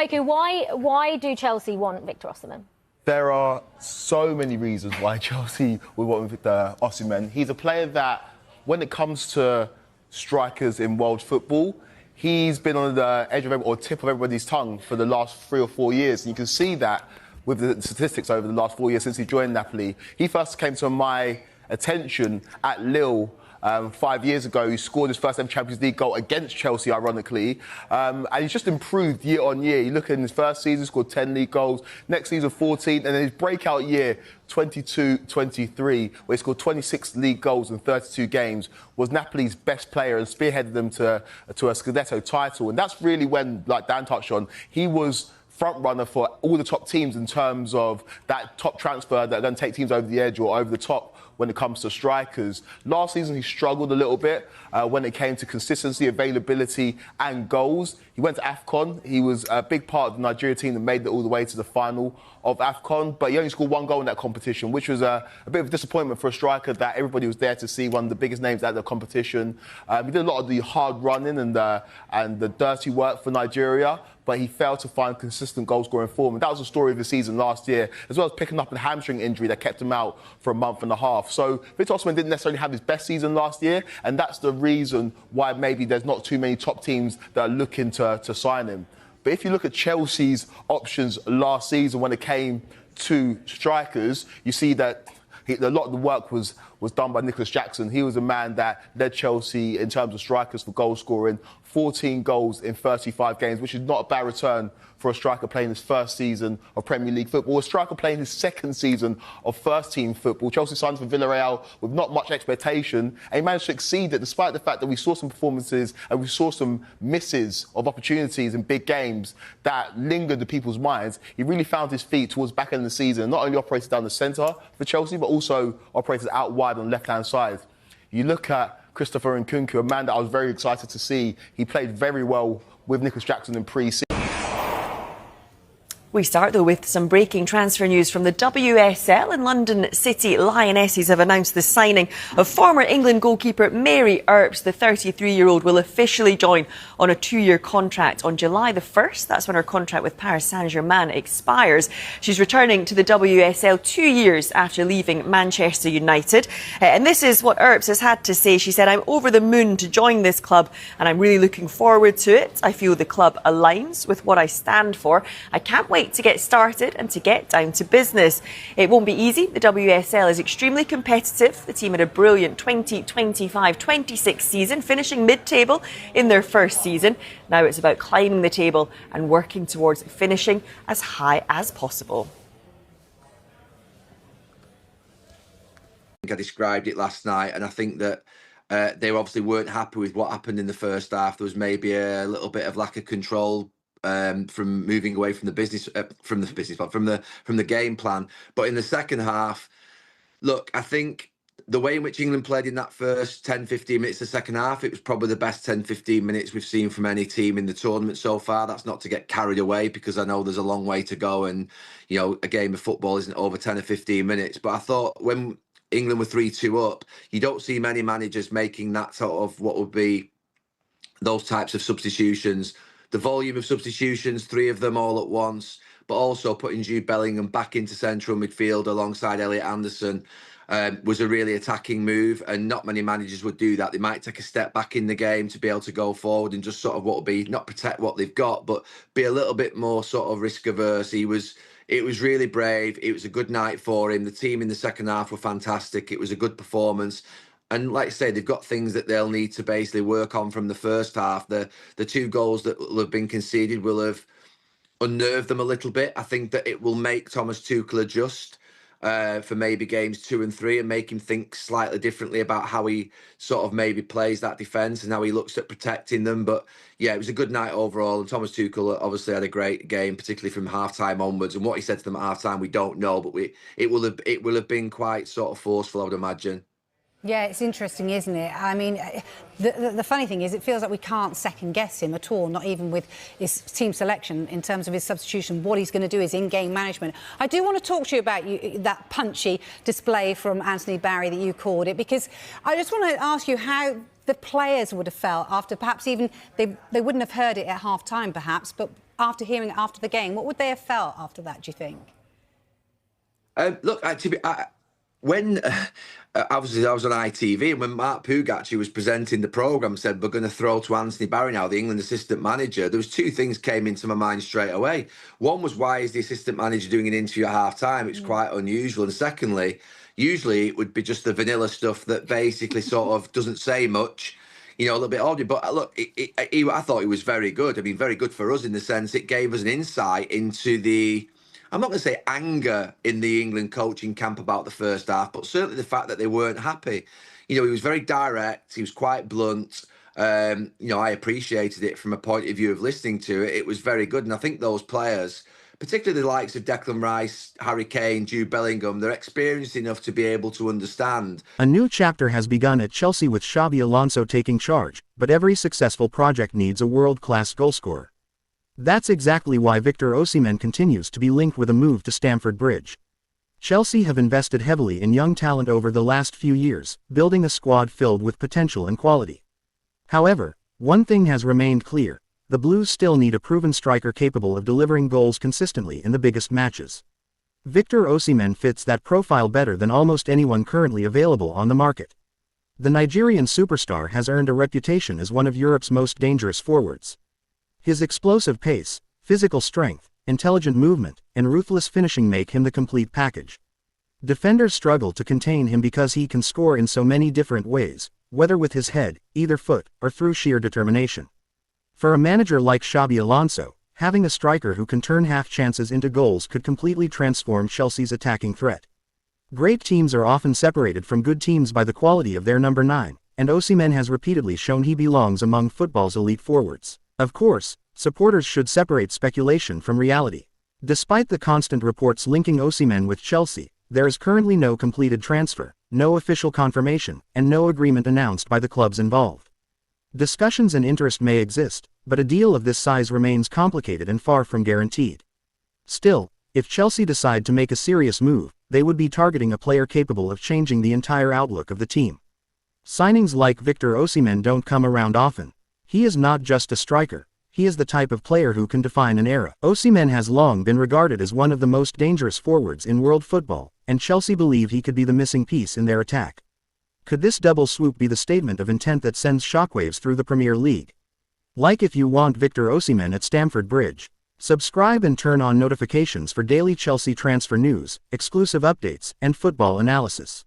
Michael, why do Chelsea want Victor Osimhen? There are so many reasons why Chelsea would want Victor Osimhen. He's a player that, when it comes to strikers in world football, he's been on the edge of or tip of everybody's tongue for the last 3 or 4 years. And you can see that with the statistics over the last 4 years since he joined Napoli. He first came to my attention at Lille 5 years ago. He scored his first ever Champions League goal against Chelsea, ironically. And he's just improved year on year. You look at his first season, scored 10 league goals. Next season, 14. And then his breakout year, 22-23, where he scored 26 league goals in 32 games, was Napoli's best player and spearheaded them to a Scudetto title. And that's really when, like Dan touched on, he was front runner for all the top teams in terms of that top transfer that are going to take teams over the edge or over the top when it comes to strikers. Last season, he struggled a little bit when it came to consistency, availability and goals. He went to AFCON. He was a big part of the Nigeria team that made it all the way to the final of AFCON, but he only scored 1 goal in that competition, which was a bit of a disappointment for a striker that everybody was there to see, one of the biggest names at the competition. He did a lot of the hard running and the dirty work for Nigeria, but he failed to find consistent goal-scoring form. And that was the story of the season last year, as well as picking up a hamstring injury that kept him out for a month and a half. So Victor Osimhen didn't necessarily have his best season last year, and that's the reason why maybe there's not too many top teams that are looking to sign him. But if you look at Chelsea's options last season when it came to strikers, you see that a lot of the work was done by Nicholas Jackson. He was a man that led Chelsea in terms of strikers for goal scoring, 14 goals in 35 games, which is not a bad return for a striker playing his first season of Premier League football. A striker playing his second season of first-team football. Chelsea signed for Villarreal with not much expectation, and he managed to exceed it despite the fact that we saw some performances and we saw some misses of opportunities in big games that lingered in people's minds. He really found his feet towards the back end of the season, not only operated down the centre for Chelsea, but also operated out wide on the left-hand side. You look at Christopher Nkunku, a man that I was very excited to see. He played very well with Nicholas Jackson in pre-season. We start, though, with some breaking transfer news from the WSL. And London City Lionesses have announced the signing of former England goalkeeper Mary Earps. The 33-year-old will officially join on a 2-year contract on July the 1st. That's when her contract with Paris Saint-Germain expires. She's returning to the WSL 2 years after leaving Manchester United. And this is what Earps has had to say. She said, "I'm over the moon to join this club and I'm really looking forward to it. I feel the club aligns with what I stand for. I can't wait to get started and to get down to business. It won't be easy. The WSL is extremely competitive. The team had a brilliant 2025-26 season, finishing mid-table in their first season. Now it's about climbing the table and working towards finishing as high as possible." I think I described it last night, and I think that they obviously weren't happy with what happened in the first half. There was maybe a little bit of lack of control from moving away from the game plan. But in the second half, look, I think the way in which England played in that first 10-15 minutes of the second half, it was probably the best 10-15 minutes we've seen from any team in the tournament so far. That's not to get carried away, because I know there's a long way to go, and you know, a game of football isn't over 10 or 15 minutes. But I thought when England were 3-2 up, you don't see many managers making that sort of what would be those types of substitutions. The volume of substitutions, 3 of them all at once, but also putting Jude Bellingham back into central midfield alongside Elliot Anderson was a really attacking move, and not many managers would do that. They might take a step back in the game to be able to go forward and just sort of what would be, not protect what they've got, but be a little bit more sort of risk averse. It was really brave. It was a good night for him. The team in the second half were fantastic. It was a good performance. And like I say, they've got things that they'll need to basically work on from the first half. The 2 goals that will have been conceded will have unnerved them a little bit. I think that it will make Thomas Tuchel adjust for maybe games 2 and 3 and make him think slightly differently about how he sort of maybe plays that defence and how he looks at protecting them. But yeah, it was a good night overall. And Thomas Tuchel obviously had a great game, particularly from half-time onwards. And what he said to them at half-time, we don't know, but it will have been quite sort of forceful, I would imagine. Yeah, it's interesting, isn't it? I mean, the funny thing is it feels like we can't second-guess him at all, not even with his team selection in terms of his substitution, what he's going to do, his in-game management. I do want to talk to you about that punchy display from Anthony Barry that you called it, because I just want to ask you how the players would have felt after perhaps even they wouldn't have heard it at half-time perhaps, but after hearing it after the game? What would they have felt after that, do you think? Look, when obviously I was on ITV, and when Mark Pugaci was presenting the programme, said we're going to throw to Anthony Barry now, the England assistant manager, there was two things came into my mind straight away. One was, why is the assistant manager doing an interview at half-time? It's quite unusual. And secondly, usually it would be just the vanilla stuff that basically sort of doesn't say much, you know, a little bit odd. But look, I thought it was very good. I mean, very good for us in the sense it gave us an insight into the, I'm not going to say anger in the England coaching camp about the first half, but certainly the fact that they weren't happy. You know, he was very direct. He was quite blunt. You know, I appreciated it from a point of view of listening to it. It was very good. And I think those players, particularly the likes of Declan Rice, Harry Kane, Jude Bellingham, they're experienced enough to be able to understand. A new chapter has begun at Chelsea with Xabi Alonso taking charge, but every successful project needs a world-class goalscorer. That's exactly why Victor Osimhen continues to be linked with a move to Stamford Bridge. Chelsea have invested heavily in young talent over the last few years, building a squad filled with potential and quality. However, one thing has remained clear: the Blues still need a proven striker capable of delivering goals consistently in the biggest matches. Victor Osimhen fits that profile better than almost anyone currently available on the market. The Nigerian superstar has earned a reputation as one of Europe's most dangerous forwards. His explosive pace, physical strength, intelligent movement, and ruthless finishing make him the complete package. Defenders struggle to contain him because he can score in so many different ways, whether with his head, either foot, or through sheer determination. For a manager like Xabi Alonso, having a striker who can turn half chances into goals could completely transform Chelsea's attacking threat. Great teams are often separated from good teams by the quality of their number 9, and Osimhen has repeatedly shown he belongs among football's elite forwards. Of course, supporters should separate speculation from reality. Despite the constant reports linking Osimhen with Chelsea, there is currently no completed transfer, no official confirmation, and no agreement announced by the clubs involved. Discussions and interest may exist, but a deal of this size remains complicated and far from guaranteed. Still, if Chelsea decide to make a serious move, they would be targeting a player capable of changing the entire outlook of the team. Signings like Victor Osimhen don't come around often. He is not just a striker, he is the type of player who can define an era. Osimhen has long been regarded as one of the most dangerous forwards in world football, and Chelsea believe he could be the missing piece in their attack. Could this double swoop be the statement of intent that sends shockwaves through the Premier League? Like if you want Victor Osimhen at Stamford Bridge. Subscribe and turn on notifications for daily Chelsea transfer news, exclusive updates, and football analysis.